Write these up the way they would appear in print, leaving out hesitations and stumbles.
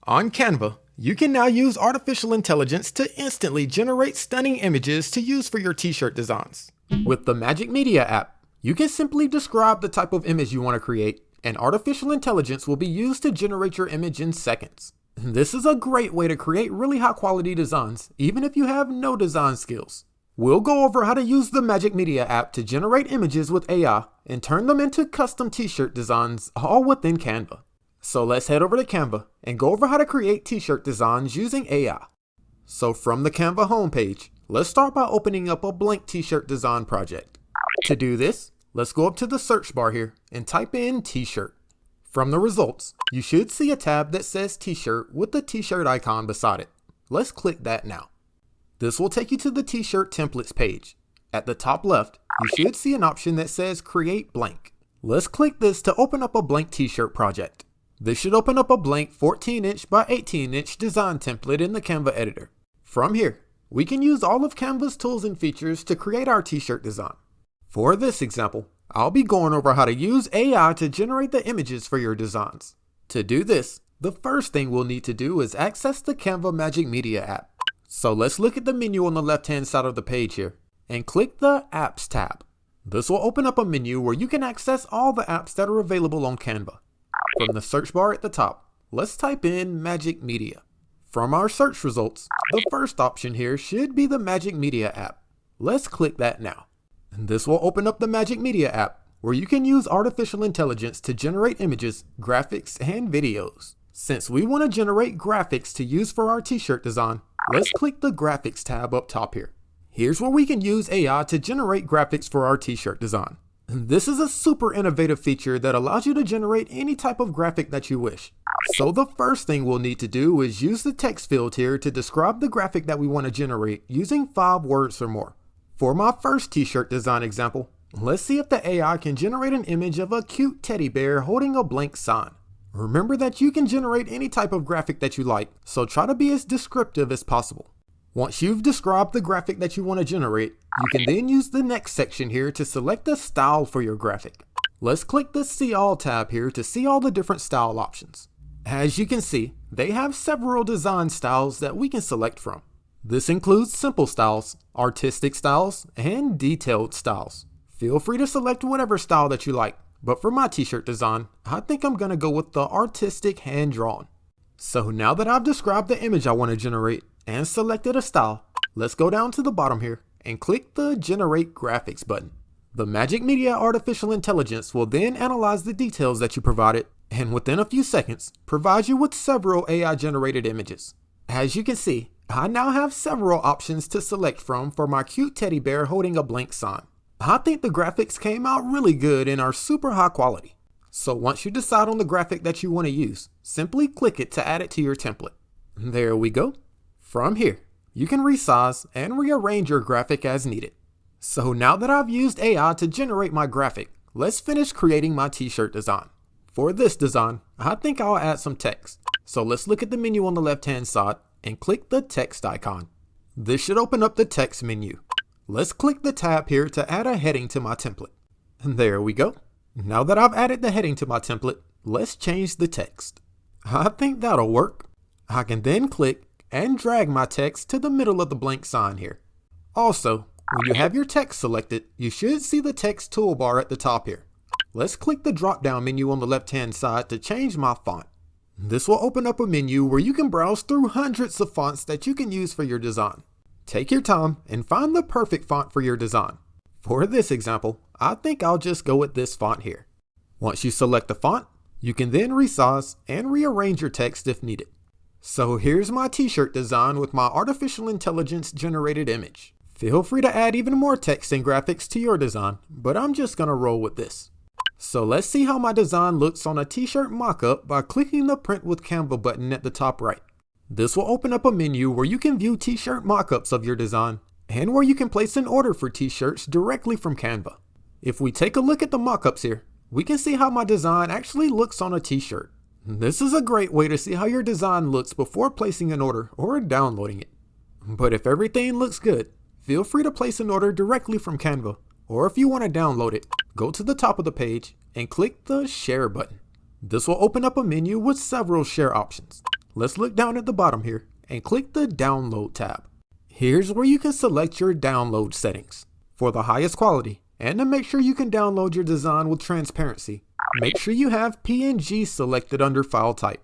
On Canva, you can now use artificial intelligence to instantly generate stunning images to use for your t-shirt designs. With the Magic Media app, you can simply describe the type of image you want to create, and artificial intelligence will be used to generate your image in seconds. This is a great way to create really high quality designs, even if you have no design skills. We'll go over how to use the Magic Media app to generate images with AI and turn them into custom t-shirt designs all within Canva. So let's head over to Canva and go over how to create t-shirt designs using AI. So from the Canva homepage, let's start by opening up a blank t-shirt design project. To do this, let's go up to the search bar here and type in t-shirt. From the results, you should see a tab that says t-shirt with the t-shirt icon beside it. Let's click that now. This will take you to the t-shirt templates page. At the top left, you should see an option that says create blank. Let's click this to open up a blank t-shirt project. This should open up a blank 14-inch by 18-inch design template in the Canva editor. From here, we can use all of Canva's tools and features to create our t-shirt design. For this example, I'll be going over how to use AI to generate the images for your designs. To do this, the first thing we'll need to do is access the Canva Magic Media app. So let's look at the menu on the left-hand side of the page here and click the Apps tab. This will open up a menu where you can access all the apps that are available on Canva. From the search bar at the top, let's type in Magic Media. From our search results, the first option here should be the Magic Media app. Let's click that now. This will open up the Magic Media app, where you can use artificial intelligence to generate images, graphics, and videos. Since we want to generate graphics to use for our t-shirt design, let's click the Graphics tab up top here. Here's where we can use AI to generate graphics for our t-shirt design. This is a super innovative feature that allows you to generate any type of graphic that you wish. So the first thing we'll need to do is use the text field here to describe the graphic that we want to generate using 5 words or more. For my first t-shirt design example, let's see if the AI can generate an image of a cute teddy bear holding a blank sign. Remember that you can generate any type of graphic that you like, so try to be as descriptive as possible. Once you've described the graphic that you want to generate, you can then use the next section here to select a style for your graphic. Let's click the See All tab here to see all the different style options. As you can see, they have several design styles that we can select from. This includes simple styles, artistic styles, and detailed styles. Feel free to select whatever style that you like, but for my t-shirt design, I think I'm going to go with the artistic hand-drawn. So now that I've described the image I want to generate and selected a style, let's go down to the bottom here and click the Generate Graphics button. The Magic Media Artificial Intelligence will then analyze the details that you provided and within a few seconds provide you with several AI generated images. As you can see, I now have several options to select from for my cute teddy bear holding a blank sign. I think the graphics came out really good and are super high quality. So once you decide on the graphic that you want to use, simply click it to add it to your template. There we go. From here, you can resize and rearrange your graphic as needed. So now that I've used AI to generate my graphic, let's finish creating my t-shirt design. For this design, I think I'll add some text. So let's look at the menu on the left-hand side and click the text icon. This should open up the text menu. Let's click the tab here to add a heading to my template. And there we go. Now that I've added the heading to my template, let's change the text. I think that'll work. I can then click and drag my text to the middle of the blank sign here. Also, when you have your text selected, you should see the text toolbar at the top here. Let's click the drop-down menu on the left-hand side to change my font. This will open up a menu where you can browse through hundreds of fonts that you can use for your design. Take your time and find the perfect font for your design. For this example, I think I'll just go with this font here. Once you select the font, you can then resize and rearrange your text if needed. So here's my t-shirt design with my artificial intelligence generated image. Feel free to add even more text and graphics to your design, but I'm just gonna roll with this. So let's see how my design looks on a t-shirt mockup by clicking the Print with Canva button at the top right. This will open up a menu where you can view t-shirt mockups of your design and where you can place an order for t-shirts directly from Canva. If we take a look at the mockups here, we can see how my design actually looks on a t-shirt. This is a great way to see how your design looks before placing an order or downloading it. But if everything looks good, feel free to place an order directly from Canva, or if you want to download it, go to the top of the page and click the Share button. This will open up a menu with several share options. let's look down at the bottom here and click the Download tab. Here's where you can select your download settings. For the highest quality, and to make sure you can download your design with transparency, make sure you have PNG selected under File Type.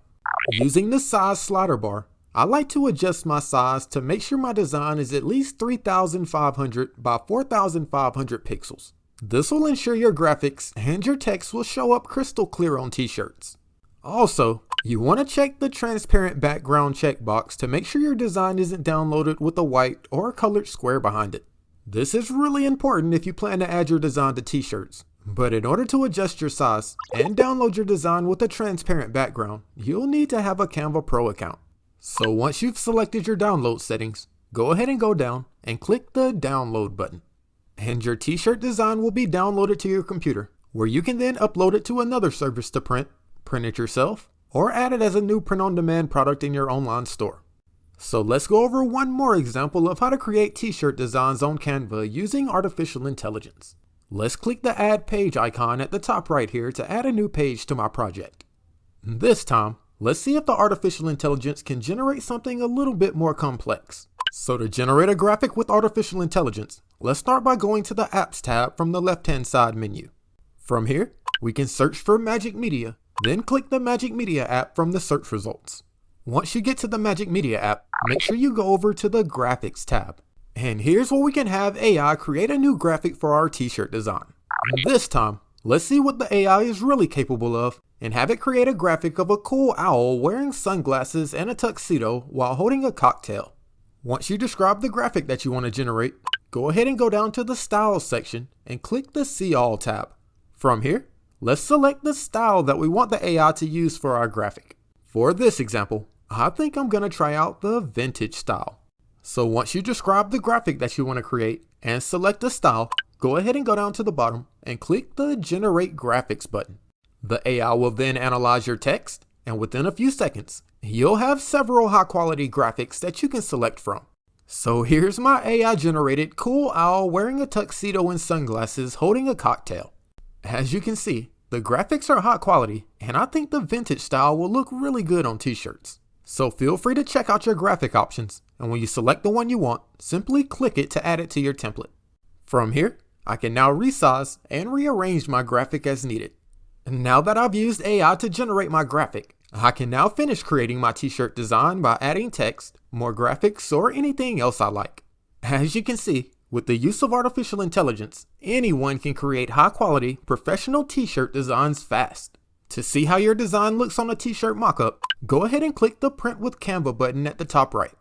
Using the size slider bar, I like to adjust my size to make sure my design is at least 3,500 by 4,500 pixels. This will ensure your graphics and your text will show up crystal clear on t-shirts. Also, you want to check the transparent background checkbox to make sure your design isn't downloaded with a white or colored square behind it. This is really important if you plan to add your design to t-shirts. But in order to adjust your size and download your design with a transparent background, you'll need to have a Canva Pro account. So once you've selected your download settings, go ahead and go down and click the download button. And your t-shirt design will be downloaded to your computer, where you can then upload it to another service to print it yourself, or add it as a new print-on-demand product in your online store. So let's go over one more example of how to create t-shirt designs on Canva using artificial intelligence. Let's click the Add Page icon at the top right here to add a new page to my project. This time, let's see if the artificial intelligence can generate something a little bit more complex. So to generate a graphic with artificial intelligence, let's start by going to the Apps tab from the left-hand side menu. From here, we can search for Magic Media, then click the Magic Media app from the search results. Once you get to the Magic Media app, make sure you go over to the Graphics tab. And here's where we can have AI create a new graphic for our t-shirt design. This time, let's see what the AI is really capable of and have it create a graphic of a cool owl wearing sunglasses and a tuxedo while holding a cocktail. Once you describe the graphic that you want to generate, go ahead and go down to the Styles section and click the See All tab. From here, let's select the style that we want the AI to use for our graphic. For this example, I think I'm going to try out the vintage style. So once you describe the graphic that you want to create and select a style, go ahead and go down to the bottom and click the Generate Graphics button. The AI will then analyze your text, and within a few seconds, you'll have several high-quality graphics that you can select from. So here's my AI-generated cool owl wearing a tuxedo and sunglasses holding a cocktail. As you can see, the graphics are high quality, and I think the vintage style will look really good on t-shirts. So feel free to check out your graphic options, and when you select the one you want, simply click it to add it to your template. From here, I can now resize and rearrange my graphic as needed. And now that I've used AI to generate my graphic, I can now finish creating my t-shirt design by adding text, more graphics, or anything else I like. As you can see, with the use of artificial intelligence, anyone can create high-quality, professional t-shirt designs fast. To see how your design looks on a t-shirt mockup, go ahead and click the Print with Canva button at the top right.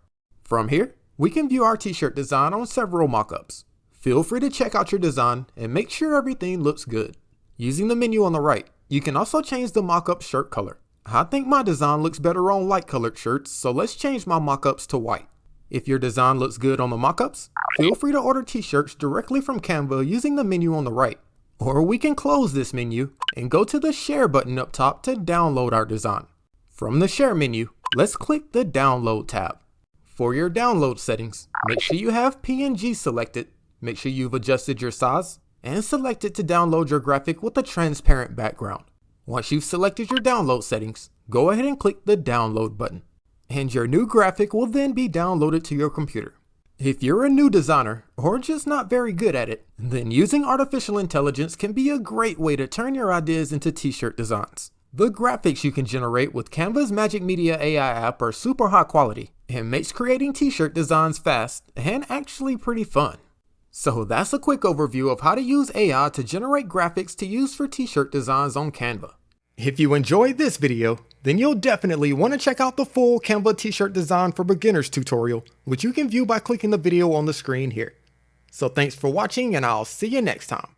From here, we can view our t-shirt design on several mockups. Feel free to check out your design and make sure everything looks good. Using the menu on the right, you can also change the mockup shirt color. I think my design looks better on light colored shirts, so let's change my mockups to white. If your design looks good on the mockups, feel free to order t-shirts directly from Canva using the menu on the right. Or we can close this menu and go to the Share button up top to download our design. From the Share menu, let's click the Download tab. For your download settings, make sure you have PNG selected, make sure you've adjusted your size, and select it to download your graphic with a transparent background. Once you've selected your download settings, go ahead and click the Download button. And your new graphic will then be downloaded to your computer. If you're a new designer or just not very good at it, then using artificial intelligence can be a great way to turn your ideas into t-shirt designs. The graphics you can generate with Canva's Magic Media AI app are super high quality and makes creating t-shirt designs fast and actually pretty fun. So that's a quick overview of how to use AI to generate graphics to use for t-shirt designs on Canva. If you enjoyed this video, then you'll definitely want to check out the full Canva t-shirt design for beginners tutorial, which you can view by clicking the video on the screen here. So thanks for watching, and I'll see you next time.